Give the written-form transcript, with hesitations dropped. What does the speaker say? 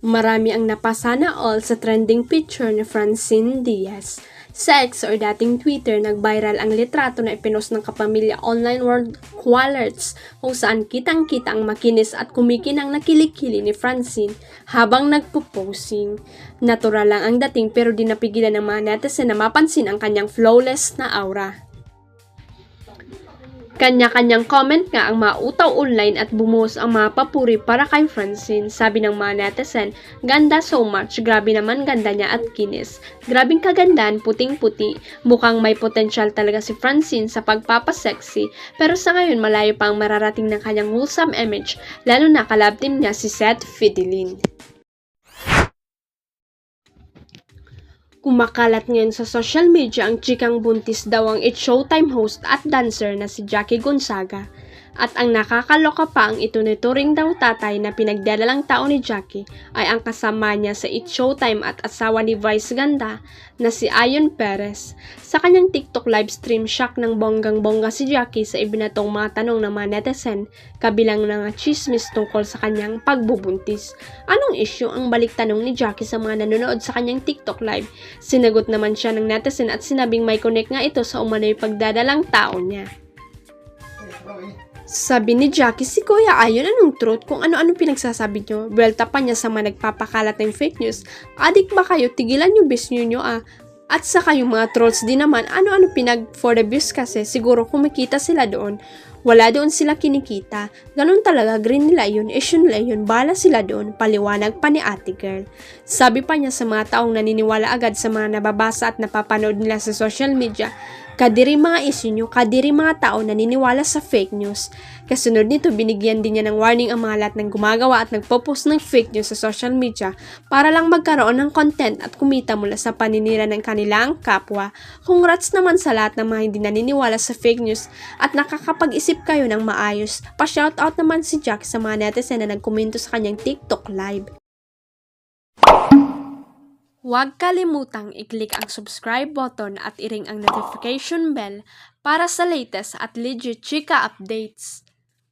Marami ang napasana all sa trending picture ni Francine Diaz. Sa X or dating Twitter, nag-viral ang litrato na ipinost ng kapamilya online world Qualerts kung saan kitang-kita ang makinis at kumikinang na kilikili ni Francine habang nagpo-posing. Natural lang ang dating pero di napigilan ng mga netizen na mapansin ang kanyang flawless na aura. Kanya-kanyang comment nga ang mga utaw online at bumuhos ang mga papuri para kay Francine. Sabi ng mga netizen, ganda so much, grabe naman ganda niya at kinis. Grabing kagandahan, puting-puti, mukhang may potensyal talaga si Francine sa pagpapasexy. Pero sa ngayon malayo pa ang mararating ng kanyang wholesome image, lalo na kalab team niya si Seth Fidelin. Kumakalat ngayon sa social media ang chikang buntis daw ang It's Showtime host at dancer na si Jackie Gonzaga. At ang nakakaloka pa ang itunuturing daw tatay na pinagdadalang tao ni Jackie ay ang kasama niya sa It's Showtime at asawa ni Vice Ganda na si Ayon Perez. Sa kanyang TikTok livestream, shock ng bonggang-bongga si Jackie sa ibinatong mga tanong ng mga netizen kabilang ng chismis tungkol sa kanyang pagbubuntis. Anong issue ang balik tanong ni Jackie sa mga nanonood sa kanyang TikTok live? Sinagot naman siya ng netizen at sinabing may connect nga ito sa umano'y pagdadalang tao niya. Sabi ni Jackie, si Kuya Ayon, anong truth kung ano-ano pinagsasabi nyo? Welta pa niya sa mga nagpapakalat ng fake news. Adik ba kayo? Tigilan nyo bis nyo ah. At saka yung mga trolls din naman, ano-ano pinag for the views kasi siguro kumikita sila doon. Wala doon sila kinikita. Ganun talaga, green nila yun, issue nila yun, bala sila doon, paliwanag pa ni Ate Girl. Sabi pa niya sa mga taong naniniwala agad sa mga nababasa at napapanood nila sa social media, kadiri mga issue nyo, kadiri mga tao naniniwala sa fake news. Kasunod nito, binigyan din niya ng warning ang mga lahat ng gumagawa at nagpo-post ng fake news sa social media para lang magkaroon ng content at kumita mula sa paninira ng kanilang kapwa. Congrats naman sa lahat ng mga hindi naniniwala sa fake news at nakakapag-isip kayo ng maayos. Pa-shoutout naman si Jack sa mga netizen na nagkomento sa kanyang TikTok live. Huwag kalimutang i-click ang subscribe button at i-ring ang notification bell para sa latest at legit chika updates.